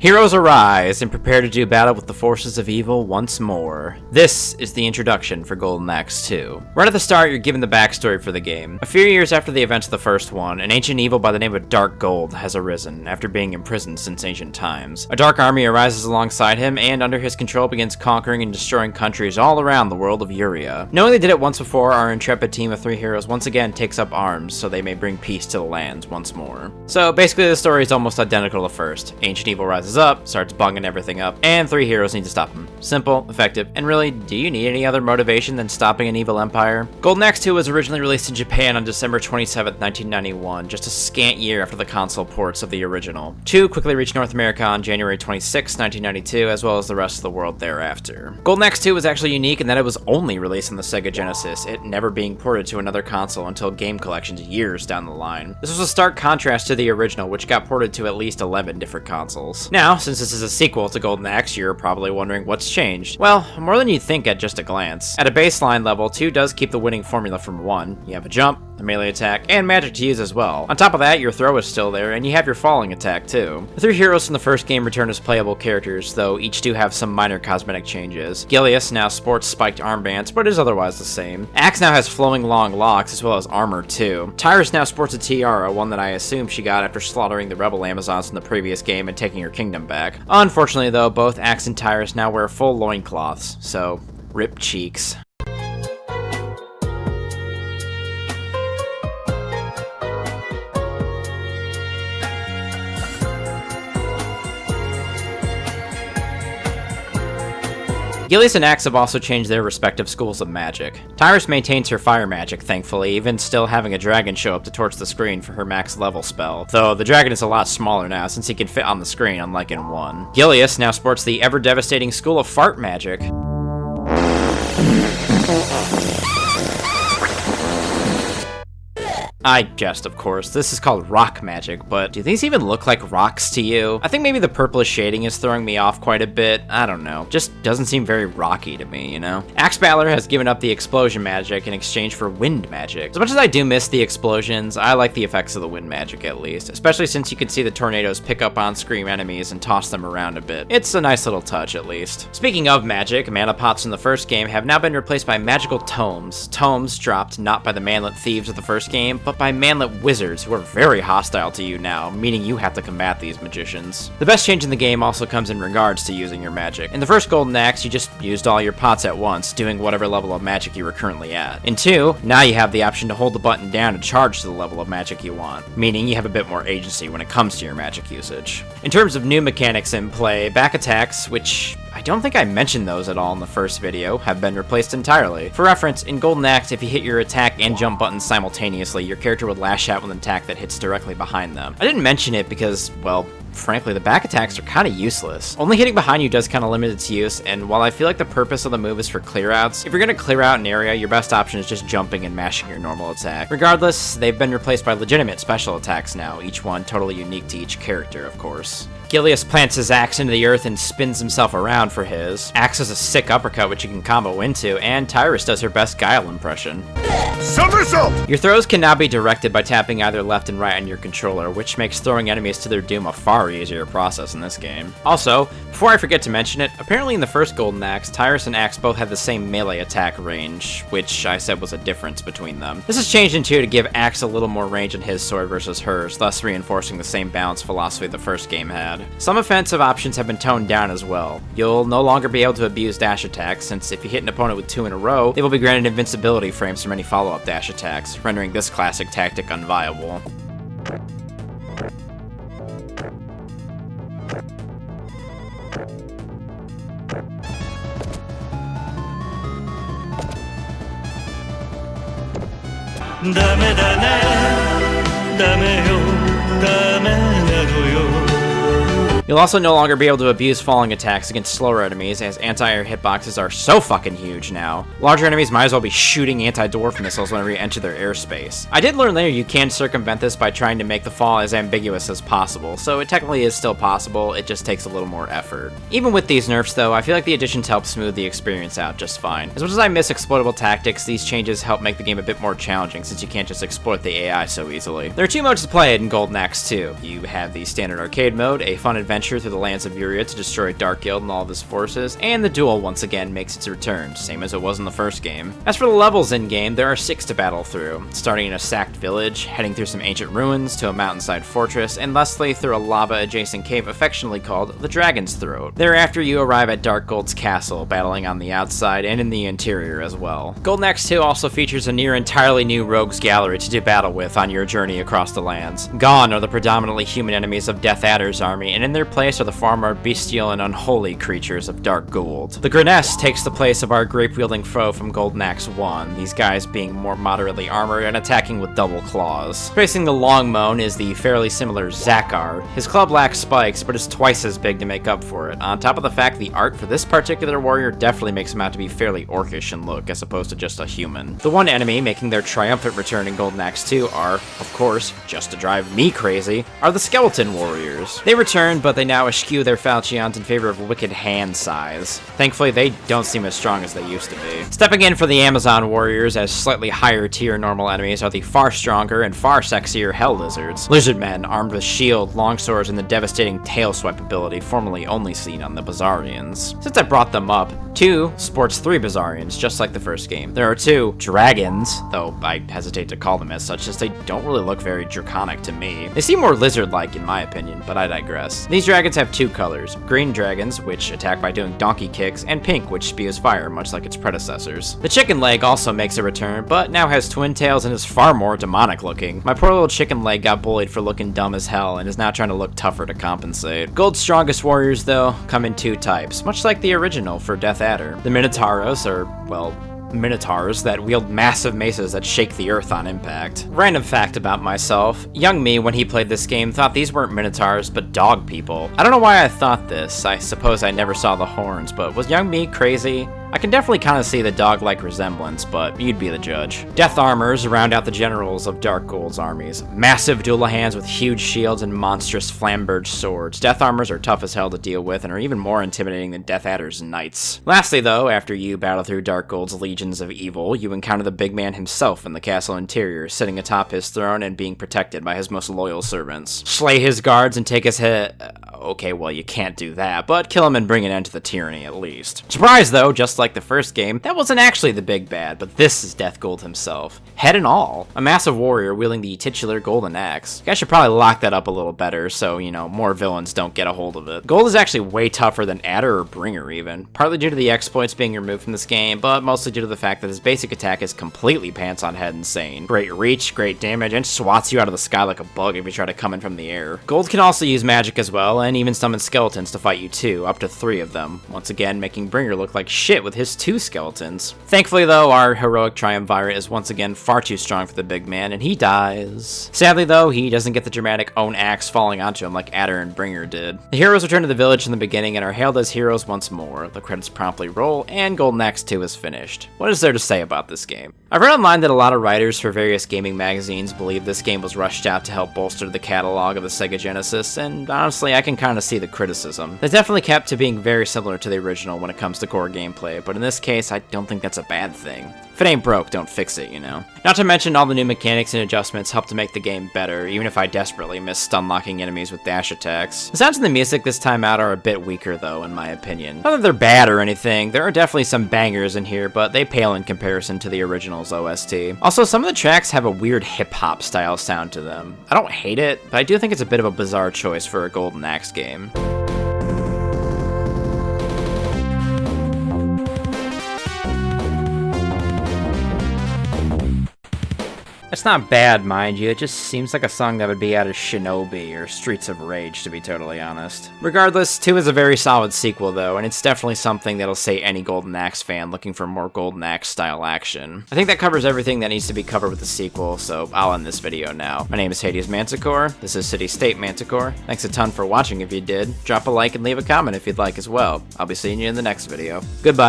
Heroes arise and prepare to do battle with the forces of evil once more. This is the introduction for Golden Axe 2. Right at the start, you're given the backstory for the game. A few years after the events of the first one, an ancient evil by the name of Dark Gold has arisen after being imprisoned since ancient times. A dark army arises alongside him and under his control begins conquering and destroying countries all around the world of Yuria. Knowing they did it once before, our intrepid team of 3 heroes once again takes up arms so they may bring peace to the lands once more. So basically the story is almost identical to first. Ancient evil rises up, starts bunging everything up, and 3 heroes need to stop him. Simple, effective, and really, do you need any other motivation than stopping an evil empire? Golden Axe 2 was originally released in Japan on December 27, 1991, just a scant year after the console ports of the original. 2 quickly reached North America on January 26, 1992, as well as the rest of the world thereafter. Golden Axe 2 was actually unique in that it was only released on the Sega Genesis, it never being ported to another console until game collections years down the line. This was a stark contrast to the original, which got ported to at least 11 different consoles. Now, since this is a sequel to Golden Axe, you're probably wondering what's changed. Well, more than you'd think at just a glance. At a baseline level, 2 does keep the winning formula from 1. You have a jump, a melee attack, and magic to use as well. On top of that, your throw is still there, and you have your falling attack too. The 3 heroes from the first game return as playable characters, though each do have some minor cosmetic changes. Gilius now sports spiked armbands, but is otherwise the same. Axe now has flowing long locks, as well as armor too. Tyrus now sports a tiara, one that I assume she got after slaughtering the rebel Amazons in the previous game and taking her kingdom back. Unfortunately though, both Axe and Tyrus now wear full loincloths, so rip cheeks. Gilius and Axe have also changed their respective schools of magic. Tyrus maintains her fire magic, thankfully, even still having a dragon show up to torch the screen for her max level spell, though the dragon is a lot smaller now since he can fit on the screen, unlike in 1. Gilius now sports the ever-devastating school of fart magic. I jest, of course. This is called rock magic, but do these even look like rocks to you? I think maybe the purplish shading is throwing me off quite a bit. I don't know. Just doesn't seem very rocky to me, you know? Axe Battler has given up the explosion magic in exchange for wind magic. As much as I do miss the explosions, I like the effects of the wind magic at least, especially since you can see the tornadoes pick up on-screen enemies and toss them around a bit. It's a nice little touch, at least. Speaking of magic, mana pots in the first game have now been replaced by magical tomes. Tomes dropped not by the manlet thieves of the first game, but by manlet wizards who are very hostile to you now, meaning you have to combat these magicians. The best change in the game also comes in regards to using your magic. In the first Golden Axe, you just used all your pots at once, doing whatever level of magic you were currently at. In 2, now you have the option to hold the button down to charge to the level of magic you want, meaning you have a bit more agency when it comes to your magic usage. In terms of new mechanics in play, back attacks, which I don't think I mentioned those at all in the first video, have been replaced entirely. For reference, in Golden Axe, if you hit your attack and jump buttons simultaneously, your character would lash out with an attack that hits directly behind them. I didn't mention it because, well, frankly, the back attacks are kind of useless. Only hitting behind you does kind of limit its use, and while I feel like the purpose of the move is for clearouts, if you're going to clear out an area, your best option is just jumping and mashing your normal attack. Regardless, they've been replaced by legitimate special attacks now, each one totally unique to each character, of course. Gilius plants his axe into the earth and spins himself around for his. Axe has a sick uppercut which you can combo into, and Tyrus does her best Guile impression. Somersault! Your throws can now be directed by tapping either left and right on your controller, which makes throwing enemies to their doom a far easier process in this game. Also, before I forget to mention it, apparently in the first Golden Axe, Tyrus and Axe both had the same melee attack range, which I said was a difference between them. This has changed in 2 to give Axe a little more range in his sword versus hers, thus reinforcing the same balance philosophy the first game had. Some offensive options have been toned down as well. You'll no longer be able to abuse dash attacks, since if you hit an opponent with 2 in a row, they will be granted invincibility frames from any follow-up dash attacks, rendering this classic tactic unviable. You'll also no longer be able to abuse falling attacks against slower enemies, as anti-air hitboxes are so fucking huge now. Larger enemies might as well be shooting anti-dwarf missiles whenever you enter their airspace. I did learn later you can circumvent this by trying to make the fall as ambiguous as possible, so it technically is still possible, it just takes a little more effort. Even with these nerfs though, I feel like the additions help smooth the experience out just fine. As much as I miss exploitable tactics, these changes help make the game a bit more challenging since you can't just exploit the AI so easily. There are 2 modes to play it in Golden Axe 2. You have the standard arcade mode, a fun adventure adventure through the lands of Yuria to destroy Dark Guild and all of his forces, and the duel once again makes its return, same as it was in the first game. As for the levels in-game, there are 6 to battle through, starting in a sacked village, heading through some ancient ruins to a mountainside fortress, and lastly through a lava-adjacent cave affectionately called the Dragon's Throat. Thereafter, you arrive at Dark Gold's castle, battling on the outside and in the interior as well. Golden Axe 2 also features a near entirely new rogues gallery to do battle with on your journey across the lands. Gone are the predominantly human enemies of Death Adder's army, and in their place are the far more bestial and unholy creatures of Dark Gold. The Grenesse takes the place of our grape-wielding foe from Golden Axe 1, these guys being more moderately armored and attacking with double claws. Facing the Longmoan is the fairly similar Zakar. His club lacks spikes, but is twice as big to make up for it, on top of the fact the art for this particular warrior definitely makes him out to be fairly orcish in look, as opposed to just a human. The one enemy making their triumphant return in Golden Axe 2 are, of course, just to drive me crazy, are the Skeleton Warriors. They return, but they now eschew their falchions in favor of wicked hand size. Thankfully, they don't seem as strong as they used to be. Stepping in for the Amazon Warriors as slightly higher tier normal enemies are the far stronger and far sexier Hell Lizards. Lizard men armed with shield, longswords, and the devastating tail swipe ability formerly only seen on the Bizarrians. Since I brought them up, 2 sports 3 Bizarrians, just like the first game. There are 2 dragons, though I hesitate to call them as such, as they don't really look very draconic to me. They seem more lizard-like in my opinion, but I digress. These dragons have 2 colors, green dragons, which attack by doing donkey kicks, and pink, which spews fire, much like its predecessors. The chicken leg also makes a return, but now has twin tails and is far more demonic looking. My poor little chicken leg got bullied for looking dumb as hell, and is now trying to look tougher to compensate. Gold's strongest warriors, though, come in 2 types, much like the original for Death Adder. The Minotauros are, well, minotaurs that wield massive maces that shake the earth on impact. Random fact about myself, young me when he played this game thought these weren't minotaurs but dog people. I don't know why I thought this, I suppose I never saw the horns, but was young me crazy? I can definitely kind of see the dog-like resemblance, but you'd be the judge. Death armors round out the generals of Dark Gold's armies. Massive Dullahands with huge shields and monstrous flamberge swords. Death armors are tough as hell to deal with and are even more intimidating than Death Adder's knights. Lastly though, after you battle through Dark Gold's legions of evil, you encounter the big man himself in the castle interior, sitting atop his throne and being protected by his most loyal servants. Slay his guards and take his head... Okay, well, you can't do that, but kill him and bring an end to the tyranny at least. Surprise though, just like the first game, that wasn't actually the big bad, but this is Death Gold himself. Head and all. A massive warrior wielding the titular Golden Axe. You guys should probably lock that up a little better so, you know, more villains don't get a hold of it. Gold is actually way tougher than Adder or Bringer even, partly due to the exploits being removed from this game, but mostly due to the fact that his basic attack is completely pants on head insane. Great reach, great damage, and swats you out of the sky like a bug if you try to come in from the air. Gold can also use magic as well, and even summon skeletons to fight you too, up to 3 of them, once again making Bringer look like shit with his 2 skeletons. Thankfully though, our heroic triumvirate is once again far too strong for the big man, and he dies. Sadly though, he doesn't get the dramatic own axe falling onto him like Adder and Bringer did. The heroes return to the village in the beginning and are hailed as heroes once more. The credits promptly roll, and Golden Axe 2 is finished. What is there to say about this game? I've read online that a lot of writers for various gaming magazines believe this game was rushed out to help bolster the catalog of the Sega Genesis, and honestly I can kind of see the criticism. They definitely kept to being very similar to the original when it comes to core gameplay, but in this case I don't think that's a bad thing. If it ain't broke, don't fix it, you know? Not to mention all the new mechanics and adjustments help to make the game better, even if I desperately miss stun-locking enemies with dash attacks. The sounds and the music this time out are a bit weaker though, in my opinion. Not that they're bad or anything, there are definitely some bangers in here, but they pale in comparison to the original's OST. Also, some of the tracks have a weird hip-hop style sound to them. I don't hate it, but I do think it's a bit of a bizarre choice for a Golden Axe game. It's not bad, mind you, it just seems like a song that would be out of Shinobi or Streets of Rage, to be totally honest. Regardless, 2 is a very solid sequel though, and it's definitely something that'll say any Golden Axe fan looking for more Golden Axe style action. I think that covers everything that needs to be covered with the sequel, so I'll end this video now. My name is Hades Manticore, this is City State Manticore. Thanks a ton for watching if you did. Drop a like and leave a comment if you'd like as well. I'll be seeing you in the next video. Goodbye.